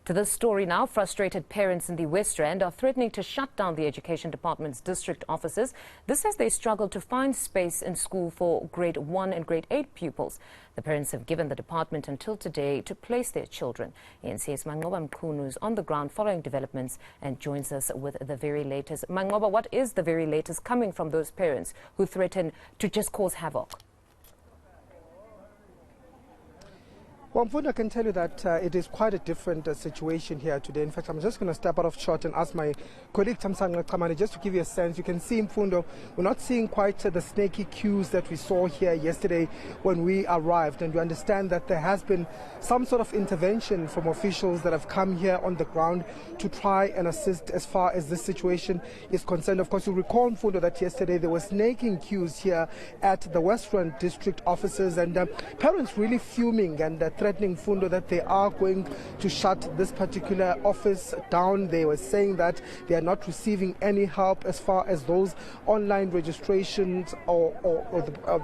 To this story now, frustrated parents in the West Rand are threatening to shut down the Education Department's district offices. This as they struggle to find space in school for grade 1 and grade 8 pupils. The parents have given the department until today to place their children. eNCA's Manqoba Mchunu is on the ground following developments and joins us with the very latest. Manqoba, what is the very latest coming from those parents who threaten to just cause havoc? Well, Mfundo, I can tell you that it is quite a different situation here today. In fact, I'm just going to step out of shot and ask my colleague Tamsanga Kamani just to give you a sense. You can see, Mfundo, we're not seeing quite the snaky queues that we saw here yesterday when we arrived. And you understand that there has been some sort of intervention from officials that have come here on the ground to try and assist as far as this situation is concerned. Of course, you recall, Mfundo, that yesterday there were snaking queues here at the West Rand district offices, and parents really fuming and threatening, Mfundo, that they are going to shut this particular office down. They were saying that they are not receiving any help as far as those online registrations or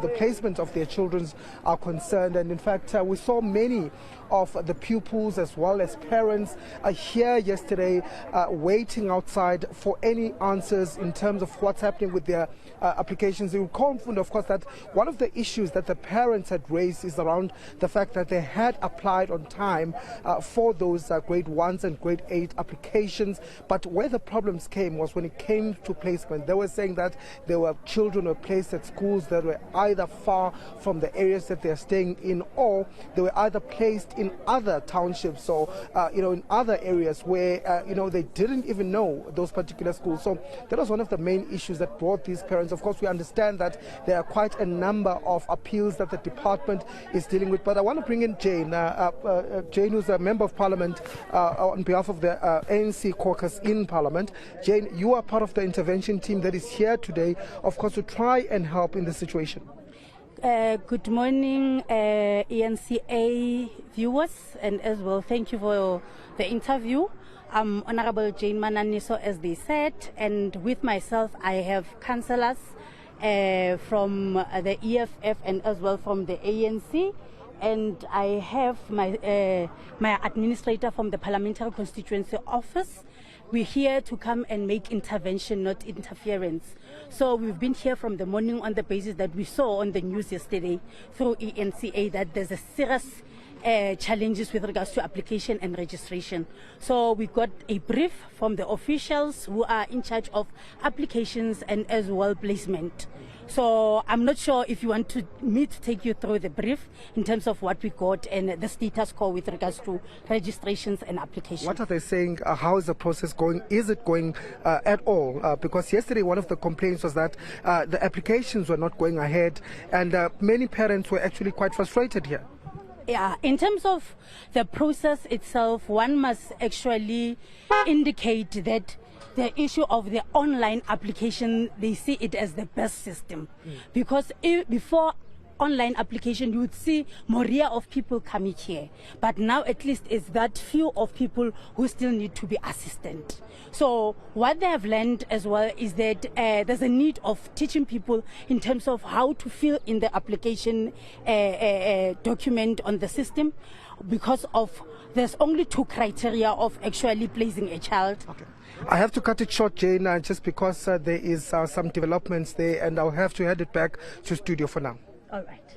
the placement of their children are concerned. And in fact, we saw many of the pupils as well as parents here yesterday waiting outside for any answers in terms of what's happening with their applications. You recall, Mfundo, of course, that one of the issues that the parents had raised is around the fact that they had applied on time for those grade 1s and grade 8 applications, but where the problems came was when it came to placement. They were saying that there were children who were placed at schools that were either far from the areas that they're staying in, or they were either placed in other townships or in other areas where they didn't even know those particular schools. So that was one of the main issues that brought these parents. Of course, we understand that there are quite a number of appeals that the department is dealing with, but I want to bring in Jane. Jane, who's a member of parliament on behalf of the ANC caucus in parliament. Jane, you are part of the intervention team that is here today, of course, to try and help in this situation. Good morning, eNCA viewers, and as well, thank you for the interview. I'm Honorable Jane Mananiso, as they said, and with myself I have councillors from the EFF and as well from the ANC, and I have my administrator from the Parliamentary Constituency Office. We're here to come and make intervention, not interference. So we've been here from the morning on the basis that we saw on the news yesterday through eNCA that there's a serious challenges with regards to application and registration. So we got a brief from the officials who are in charge of applications and as well placement. So I'm not sure if you want me to take you through the brief in terms of what we got and the status quo with regards to registrations and applications. What are they saying? How is the process going? Is it going at all? Because yesterday one of the complaints was that the applications were not going ahead, and many parents were actually quite frustrated here. Yeah, in terms of the process itself, one must actually indicate that the issue of the online application, they see it as the best system. Because before online application, you would see moria of people coming here. But now at least it's that few of people who still need to be assisted. So what they have learned as well is that there's a need of teaching people in terms of how to fill in the application document on the system, because of there's only 2 criteria of actually placing a child. Okay. I have to cut it short, Jane, just because there is some developments there, and I'll have to head it back to studio for now. All right.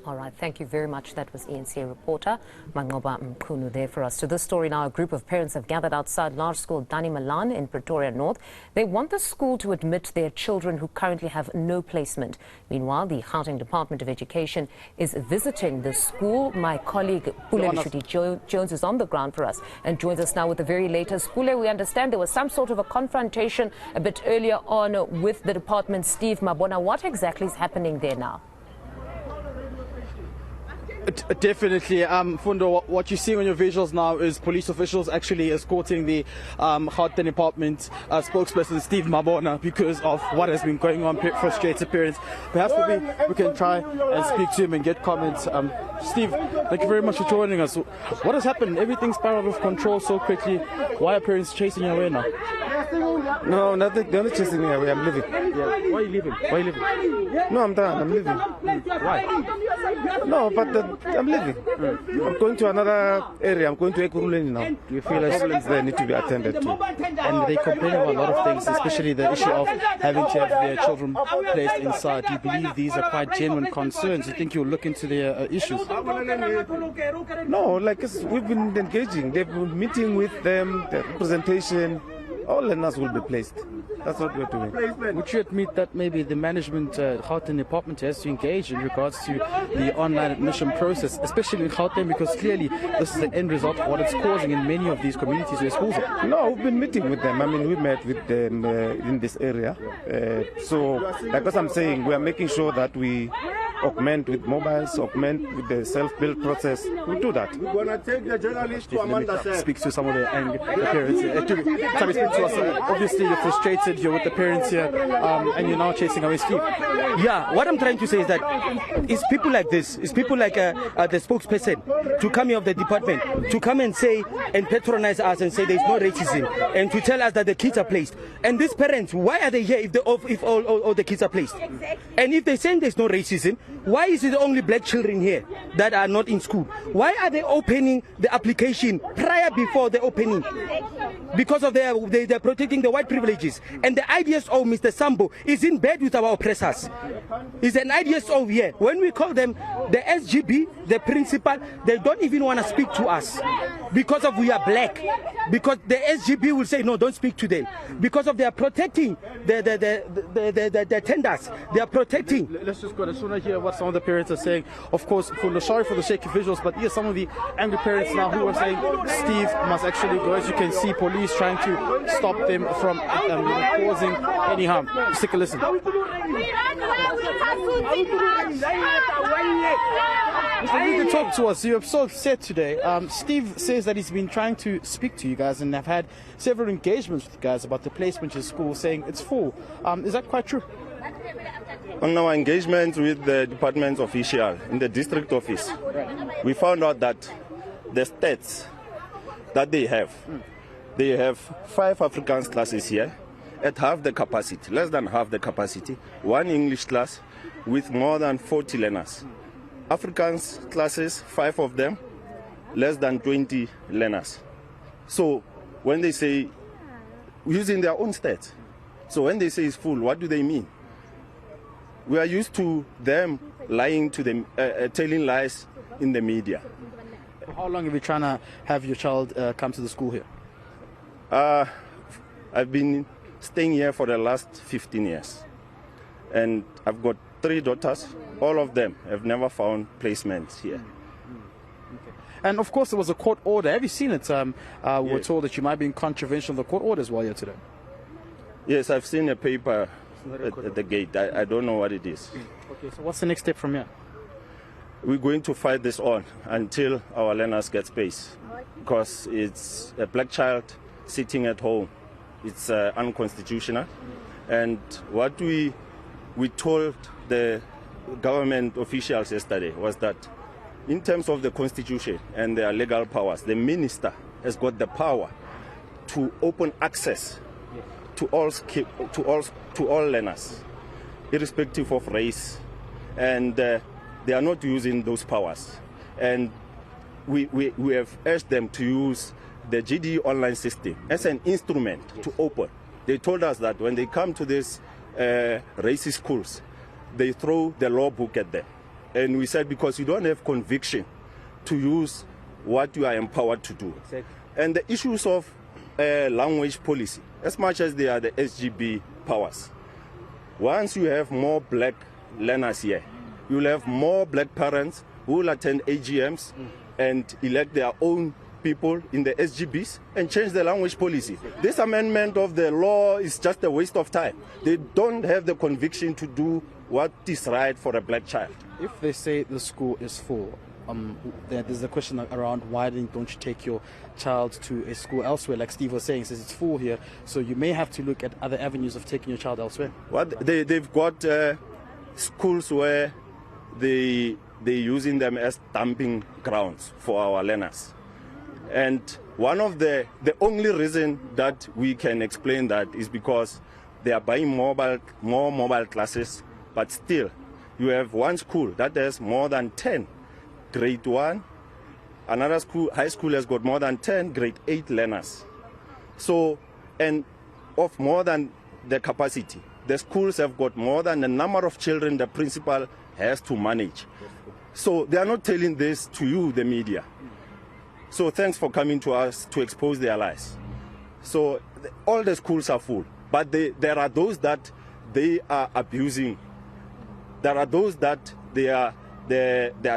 All right, thank you very much. That was eNCA reporter Manqoba Mchunu there for us. To this story now, a group of parents have gathered outside large school Dani Malan in Pretoria North. They want the school to admit their children who currently have no placement. Meanwhile, the Gauteng Department of Education is visiting the school. My colleague Pule Shudi Jones is on the ground for us and joins us now with the very latest. Pule, we understand there was some sort of a confrontation a bit earlier on with the department, Steve Mabona. What exactly is happening there now? Definitely, Fundo, what you're seeing on your visuals now is police officials actually escorting the Gauteng Department spokesperson Steve Mabona because of what has been going on, frustrated parents. Perhaps we can try and speak to him and get comments. Steve, thank you very much for joining us. What has happened? Everything's spiraled out of control so quickly. Why are parents chasing you away now? No, nothing. They're not chasing me away. I'm leaving. Yeah. Why are you leaving? Why are you leaving? No, I'm done. I'm leaving. Why? No, but I'm leaving. I'm going to another area. I'm going to Ekurhuleni now. Do you feel as Problems there need to be attended to. and they complain about a lot of things, especially the issue of having to have their children placed inside. Do you believe these are quite genuine concerns? You think you'll look into their issues? No, like we've been engaging. They've been meeting with them, the representation. All learners will be placed. That's what we're doing. Would you admit that maybe the management, Gauteng department has to engage in regards to the online admission process, especially in Gauteng, because clearly this is the end result of what it's causing in many of these communities where schools are? No, we've been meeting with them. I mean, we met with them in this area. So, like what I'm saying, we are making sure that we augment with mobiles, augment with the self-build process. We do that. We're going to take the journalist to Amanda. Speak to some of the parents. Can you speak to us? Obviously, you're frustrated. You're with the parents here, and you're now chasing away Steve. Yeah, what I'm trying to say is that it's people like this, it's people like the spokesperson to come here of the department to come and say and patronize us and say there's no racism and to tell us that the kids are placed. And these parents, why are they here if all the kids are placed? And if they're saying there's no racism, why is it only black children here that are not in school? Why are they opening the application before the opening? Because of they're protecting the white privileges. And the IDSO, Mr. Sambo, is in bed with our oppressors. He's an IDSO here. When we call them the SGB, the principal, they don't even want to speak to us because of we are black. Because the SGB will say, no, don't speak to them. Because of they are protecting the tenders. They are protecting. Let's just go. I just want to hear what some of the parents are saying. Of course, sorry for the shaky visuals, but here's some of the angry parents now who are saying Steve must actually go. As you can see, police trying to stop them from causing any harm. Just take a listen. You can talk to us. You're so upset today. Steve says that he's been trying to speak to you guys and have had several engagements with you guys about the placement in school, saying it's full. Is that quite true? On our engagement with the department official in the district office, we found out that the stats that they have 5 Afrikaans classes here at half the capacity, less than half the capacity, 1 English class with more than 40 learners. Afrikaans classes, 5 of them, less than 20 learners. So when they say, using their own stats, so when they say it's full, what do they mean? We are used to them lying to them, telling lies in the media. For how long have you trying to have your child come to the school here? I've been staying here for the last 15 years. And I've got 3 daughters. All of them have never found placements here. Okay. And of course, there was a court order. Have you seen it? We're told that you might be in contravention of the court orders while you're today. Yes, I've seen a paper at the gate. I don't know what it is. Okay, so what's the next step from here? We're going to fight this on until our learners get space, because it's a black child sitting at home. It's unconstitutional. And what we told the government officials yesterday was that in terms of the constitution and their legal powers, the minister has got the power to open access to all learners, irrespective of race, and they are not using those powers. And we have urged them to use the GD online system as an instrument to open. They told us that when they come to these racist schools, they throw the law book at them. And we said, because you don't have conviction to use what you are empowered to do. Exactly. And the issues of language policy, as much as they are the SGB powers, once you have more black learners here, you will have more black parents who will attend AGMs and elect their own people in the SGBs and change the language policy. This amendment of the law is just a waste of time. They don't have the conviction to do what is right for a black child. If they say the school is full, there's a question around why don't you take your child to a school elsewhere, like Steve was saying, says it's full here, so you may have to look at other avenues of taking your child elsewhere. They've got schools where they're using them as dumping grounds for our learners. And One of the only reason that we can explain that is because they are buying more mobile classes, but still, you have one school that has more than 10 grade 1, another school, high school has got more than 10 grade 8 learners. So, and of more than the capacity, the schools have got more than the number of children the principal has to manage. So they are not telling this to you, the media. So thanks for coming to us to expose their lies. So all the schools are full, but there are those that they are abusing. There are those that they are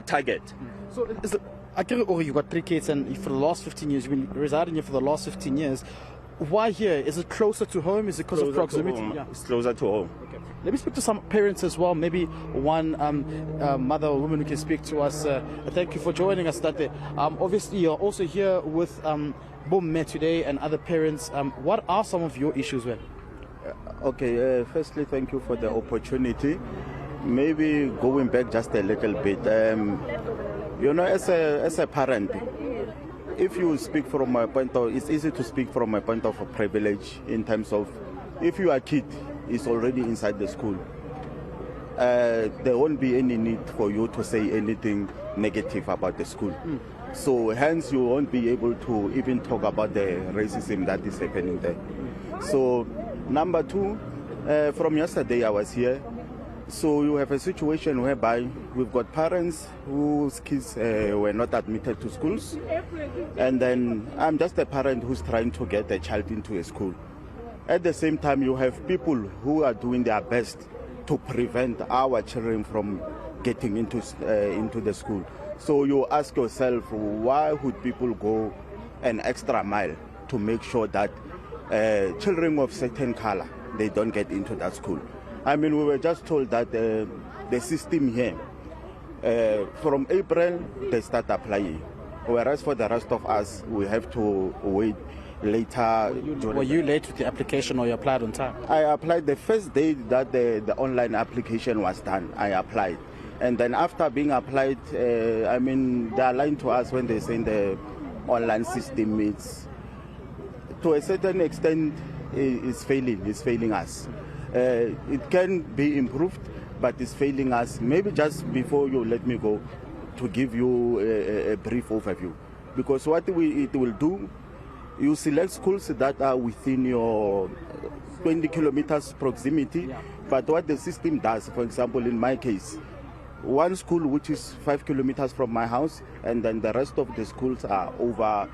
target. So I can you got 3 kids, and for the last 15 years, you've been residing here for the last 15 years. Why here? Is it closer to home? Is it because of proximity? Yeah. It's closer to home. Okay. Let me speak to some parents as well. Maybe one mother or woman who can speak to us. Thank you for joining us that day. Obviously, you're also here with Bomme today and other parents. What are some of your issues, man? Okay, firstly, thank you for the opportunity. Maybe going back just a little bit. You know, as a parent, if you speak from my point of, it's easy to speak from my point of privilege in terms of, if your kid is already inside the school, there won't be any need for you to say anything negative about the school. So hence you won't be able to even talk about the racism that is happening there. So number 2, from yesterday I was here. So you have a situation whereby we've got parents whose kids were not admitted to schools, and then I'm just a parent who's trying to get a child into a school. At the same time, you have people who are doing their best to prevent our children from getting into the school. So you ask yourself, why would people go an extra mile to make sure that children of certain color, they don't get into that school? I mean, we were just told that the system here, from April, they start applying. Whereas for the rest of us, we have to wait later. Were you late with the application, or you applied on time? I applied the first day that the online application was done. I applied. And then after being applied, I mean, they are lying to us when they say the online system is, to a certain extent, is failing us. It can be improved, but it's failing us. Maybe just before you let me go, to give you a brief overview. Because what it will do, you select schools that are within your 20 kilometers proximity. Yeah. But what the system does, for example, in my case, one school which is 5 kilometers from my house, and then the rest of the schools are over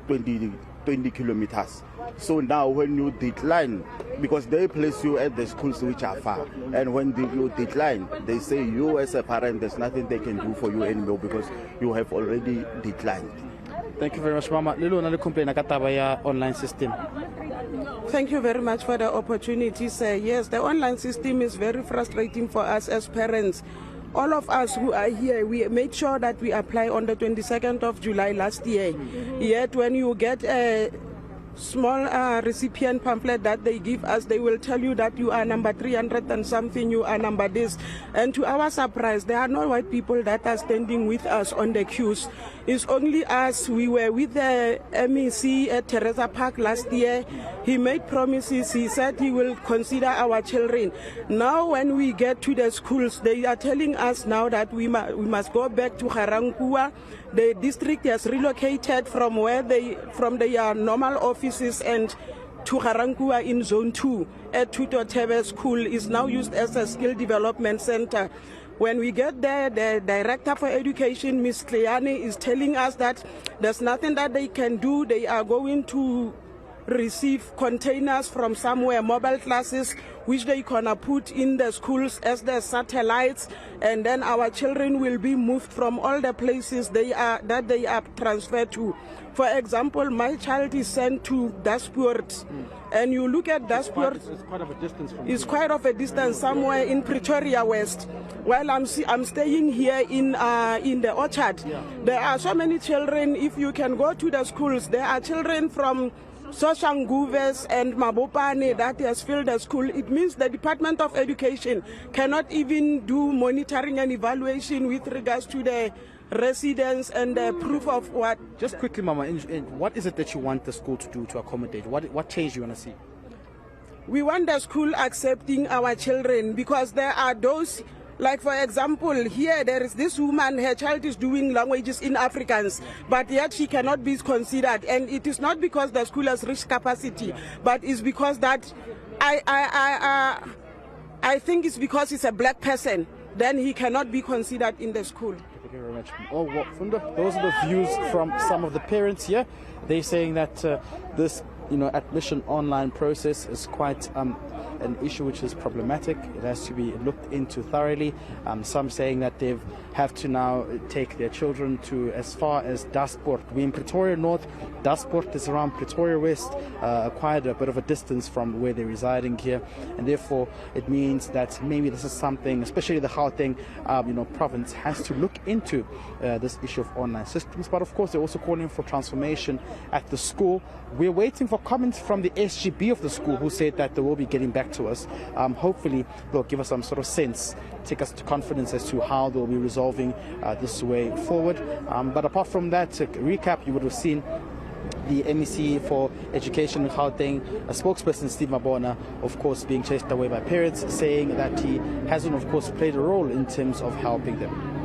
20 kilometers. So now when you decline, because they place you at the schools which are far, and when you decline, they say you as a parent, there's nothing they can do for you anymore because you have already declined. Thank you very much, Mama. Lilo na complain akataba online system. Thank you very much for the opportunity, sir. Yes, the online system is very frustrating for us as parents. All of us who are here, we made sure that we apply on the 22nd of July last year. Yet when you get a small recipient pamphlet that they give us, they will tell you that you are number 300 and something, you are number this. And to our surprise, there are no white people that are standing with us on the queues. It's only us. We were with the MEC at Teresa Park last year. He made promises. He said he will consider our children. Now when we get to the schools, they are telling us now that we must go back to Garankuwa. The district has relocated from their normal offices and to Garankuwa in Zone 2 at Tuto Tebe School is now used as a skill development center. When we get there, the Director for Education, Ms. Kleane, is telling us that there's nothing that they can do. They are going to receive containers from somewhere, mobile classes, which they gonna put in the schools as the satellites, and then our children will be moved from all the places they are transferred to. For example, my child is sent to Dasport, and you look at Dasport, it's quite of a distance from it's quite of a distance somewhere in Pretoria West. While I'm staying here in the Orchard, there are so many children. If you can go to the schools, there are children from Soshanguves and Mabopane that has filled the school, it means the Department of Education cannot even do monitoring and evaluation with regards to the residents and the proof of what. Just quickly, Mama, what is it that you want the school to do to accommodate? What change do you want to see? We want the school accepting our children, because there are those, like for example, here there is this woman, her child is doing languages in Afrikaans, but yet she cannot be considered. And it is not because the school has reached capacity, but it's because that I think it's because it's a black person, then he cannot be considered in the school. Thank you very much. Oh, well, Funda, those are the views from some of the parents here. They're saying that this admission online process is quite an issue which is problematic. It has to be looked into thoroughly. Some saying that they have to now take their children to as far as Dasport. We're in Pretoria North. Dasport is around Pretoria West, quite a bit of a distance from where they're residing here, and therefore it means that maybe this is something, especially the Gauteng province, has to look into this issue of online systems. But of course, they're also calling for transformation at the school. We're waiting for comments from the SGB of the school, who said that they will be getting back to us. Hopefully they'll give us some sort of sense, take us to confidence as to how they'll be resolving this way forward. But apart from that, to recap, you would have seen the MEC for Education in Gauteng, a spokesperson, Steve Mabona, of course, being chased away by parents, saying that he hasn't, of course, played a role in terms of helping them.